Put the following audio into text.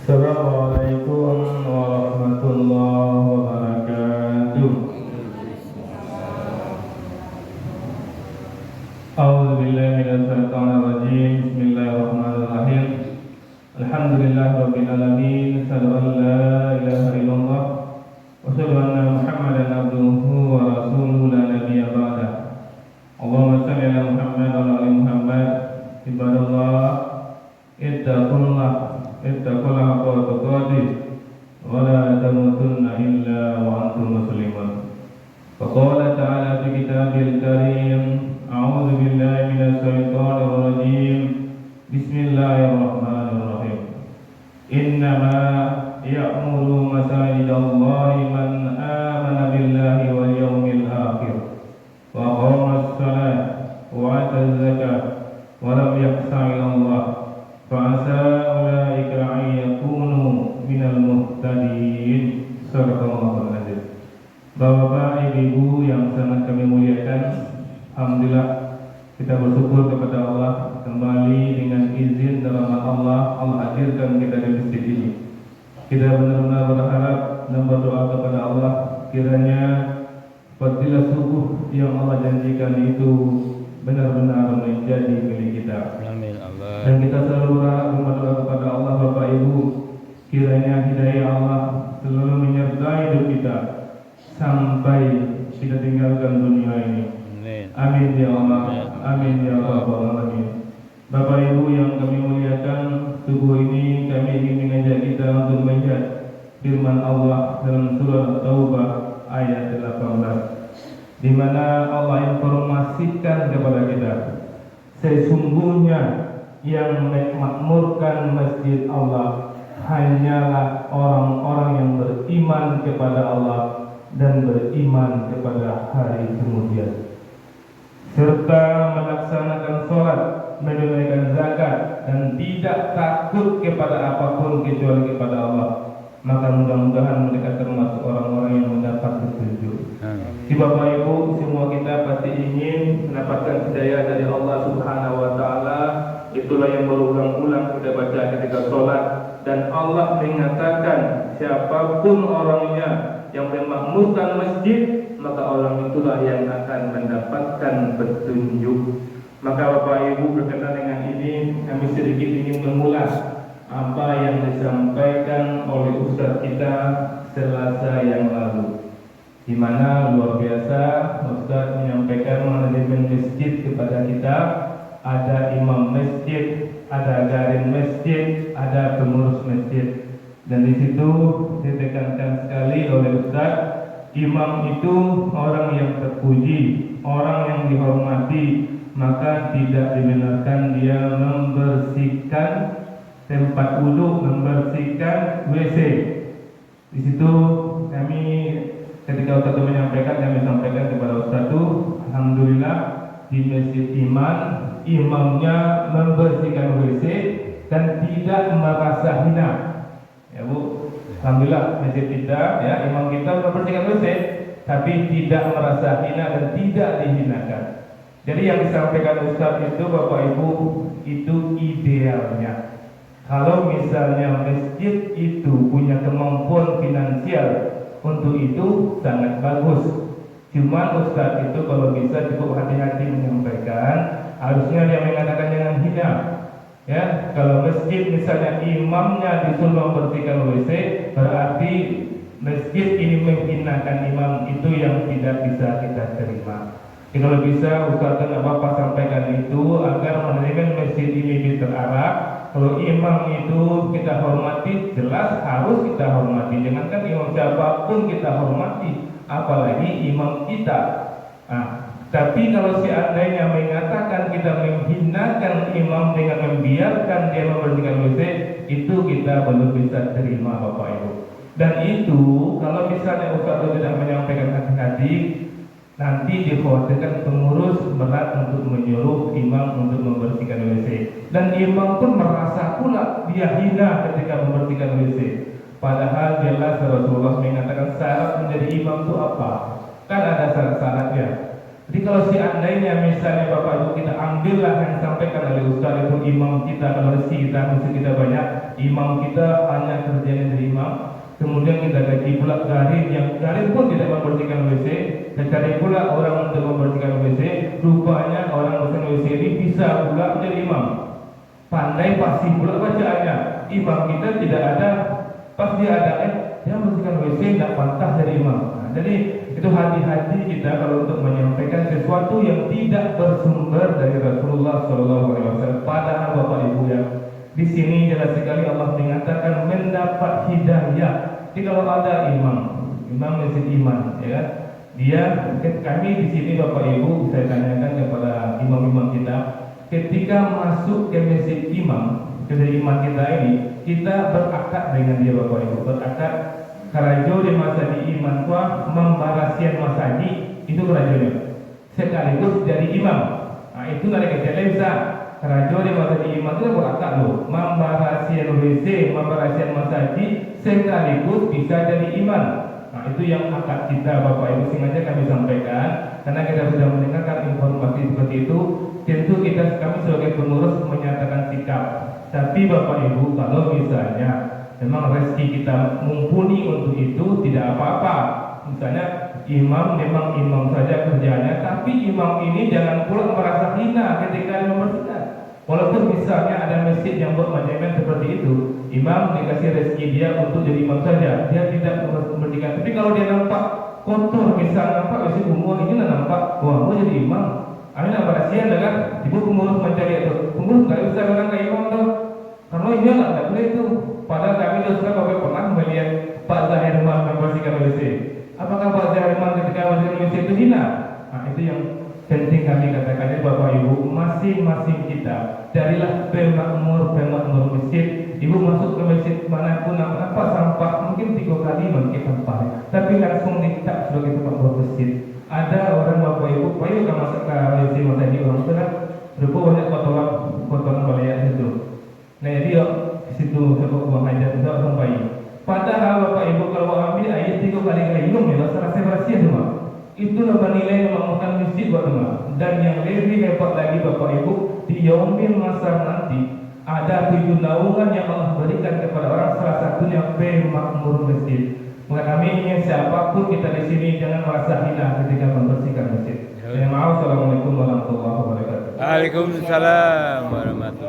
Assalamualaikum warahmatullahi wabarakatuh. A'udzu billahi minasy syaithanir rajim. Bismillahirrahmanirrahim. Alhamdulillahirabbil alamin. Asyhadu an la ilaha illallah wa asyhadu anna Muhammadan abduhu wa rasuluhu la nabiyya ba'da. Allahumma shalli ala Muhammad wa ala ali Muhammad. Ibadallah, ittaqullaha haqqa tuqatih wa la tamutunna illa wa antum muslimun. Faqala ta'ala fi kitabil karim, a'udzu billahi minasy syaithanir rajim. Bismillahirrahmanirrahim. Innama ya'muru masajidallahi man amana billahi wal yawmil akhir wa aqamas shalah wa ataz zakah wa lam yakhsha ilallah fa'asa ulaika an yakunu minal muhtadin. Sadaqallahul azim. Bapak, ibu yang sangat kami muliakan, alhamdulillah kita bersyukur kepada Allah kembali dengan izin dan rahmat Allah hadirkan kita di masjid ini. Kita benar-benar berharap dan berdoa kepada Allah kiranya fadilah subuh yang Allah janjikan itu benar-benar menjadi milik kita. Amin Allah. Dan kita selalu berdoa kepada Allah, Bapak Ibu, kiranya hidayah Allah selalu menyertai hidup kita sampai kita tinggalkan dunia ini. Amin ya Allah. Amin ya Rabbal alamin. Bapak Ibu yang kami muliakan, subuh ini kami ingin mengajak kita untuk melihat firman Allah dalam surah Taubah ayat 18, di mana Allah informasikan kepada kita, sesungguhnya yang memakmurkan masjid Allah hanyalah orang-orang yang beriman kepada Allah dan beriman kepada hari kemudian, serta melaksanakan sholat, menunaikan zakat, dan tidak takut kepada apapun kecuali kepada Allah. Maka mudah-mudahan mereka termasuk orang-orang yang mendapat petunjuk. Di Bapak Ibu, semua kita pasti ingin mendapatkan hidayah dari Allah Subhanahu wa Ta'ala. Itulah yang berulang-ulang kita baca ketika sholat. Dan Allah mengatakan, siapapun orangnya yang memakmurkan masjid, maka orang itulah yang akan mendapatkan petunjuk. Maka Bapak Ibu, berkenaan dengan ini kami sedikit ingin mengulas apa yang disampaikan oleh Ustaz kita Selasa yang lalu, di mana luar biasa Ustaz menyampaikan manajemen masjid kepada kita. Ada imam masjid, ada garing masjid, ada pengurus masjid. Dan di situ ditekankan sekali oleh Ustaz, imam itu orang yang terpuji, orang yang dihormati, maka tidak dibenarkan dia membersihkan tempat wudhu, membersihkan WC. Di situ kami ketika Ustaz menyampaikan, kami sampaikan kepada Ustaz itu, alhamdulillah di Masjid Iman, imamnya membersihkan WC dan tidak merasa hina. Ya Bu, alhamdulillah masjid kita, ya, imam kita membersihkan WC tapi tidak merasa hina dan tidak dihinakan. Jadi yang disampaikan Ustaz itu, Bapak Ibu, itu idealnya. Kalau misalnya masjid itu punya kemampuan finansial untuk itu sangat bagus. Cuma Ustaz itu kalau bisa cukup hati-hati menyampaikan, harusnya dia mengatakan jangan hina. Ya, kalau masjid misalnya imamnya disuruh membersihkan WC, berarti masjid ini menghinakan imam, itu yang tidak bisa kita terima. Kalau bisa Ustaz dan Bapak sampaikan itu agar manajemen masjid ini terarah. Kalau imam itu kita hormati, jelas harus kita hormati. Jangankan imam siapapun kita hormati, apalagi imam kita. Tapi kalau seandainya mengatakan kita menghinakan imam dengan membiarkan dia membersihkan WC, itu kita belum bisa terima, Bapak Ibu. Dan itu kalau misalnya Ustaz tidak menyampaikan hati-hati, nanti dikhawatirkan pengurus berat untuk menyuruh imam untuk membersihkan WC, dan imam pun merasa pula dia hina ketika membersihkan WC. Padahal jelas Rasulullah mengatakan syarat menjadi imam itu apa? Kan ada syarat-syaratnya. Jadi kalau seandainya misalnya Bapak Ibu kita ambillah yang disampaikan oleh Ustaz itu imam kita, kalau rezeki kita, masjid kita banyak, imam kita hanya kerjanya dari imam, kemudian kita gaji pula garin yang garin pun tidak membersihkan WC, dan cari pula orang untuk membersihkan WC, rupanya orang membersihkan WC ini bisa pula menjadi imam, pandai pasti pula bacaannya. Imam kita tidak ada, pas dia ada dia membersihkan WC tidak pantas jadi imam. Nah, jadi itu hati-hati kita kalau untuk menyampaikan sesuatu yang tidak bersumber dari Rasulullah SAW. Padahal Bapak Ibu ya, di sini jelas sekali Allah mengatakan mendapat hidayah. Jadi kalau ada imam masjid iman, ya, dia kami di sini Bapak Ibu saya tanyakan kepada imam-imam kita, ketika masuk ke masjid imam, ke masjid iman kita ini, kita berakad dengan dia Bapak Ibu, berakad. Karajo di masa di iman tua membarasian masaji itu karajonya sekaligus jadi imam. Nah itu nggak ada kejadian bisa karajo di masa di iman itu berakad loh, membarasian WC, membarasian masaji sekaligus bisa jadi imam. Nah itu yang akad kita Bapak Ibu, sengaja kami sampaikan karena kita sudah mendengarkan informasi seperti itu. Tentu kami sebagai pengurus menyatakan sikap. Tapi Bapak Ibu kalau misalnya memang rezeki kita mumpuni untuk itu tidak apa-apa. Misalnya imam memang imam saja kerjanya, tapi imam ini jangan pula merasa hina ketika membersihkan. Walaupun misalnya ada masjid yang buat manajemen seperti itu, imam dikasih rezeki dia untuk jadi imam saja, dia tidak membersihkan. Tapi kalau dia nampak kotor, misalnya nampak masjid umum ini nampak, wah mau jadi imam, ini nampak kasihan kan? Ibu pengurus mencari itu, pengurus nggak bisa bilang kayak imam tuh, karena ini nggak boleh itu. Padahal kami sudah Bapak pernah melihat Pak Zahirman membersihkan WC. Apakah Pak Zahirman ketika membersihkan WC itu hina? Nah itu yang penting kami katakan Bapak Ibu, masing-masing kita jadilah pemakmur masjid. Ibu masuk ke masjid manapun nampak sampah mungkin 3 kali bangkit sampah, tapi langsung dicap sebagai pemakmur masjid. Ada orang Bapak Ibu, Pak Ibu kan masuk ke WC masa ini orang sudah berapa banyak kotoran balayak itu. Nah jadi situ sebab buang hajat tidak sampai. Padahal Bapak Ibu kalau ambil ayat 3 kali minum ya rasa bersih semua. Itulah nilai membangunkan masjid buat teman. Dan yang lebih hebat lagi Bapak Ibu, di yaumil masar nanti ada 7 naungan yang Allah berikan kepada orang, salah satunya pemakmur masjid. Maka kami ingin siapapun kita di sini jangan merasa hina ketika membersihkan masjid. Saya maaf. Assalamualaikum warahmatullahi wabarakatuh. Waalaikumsalam warahmatullahi wabarakatuh.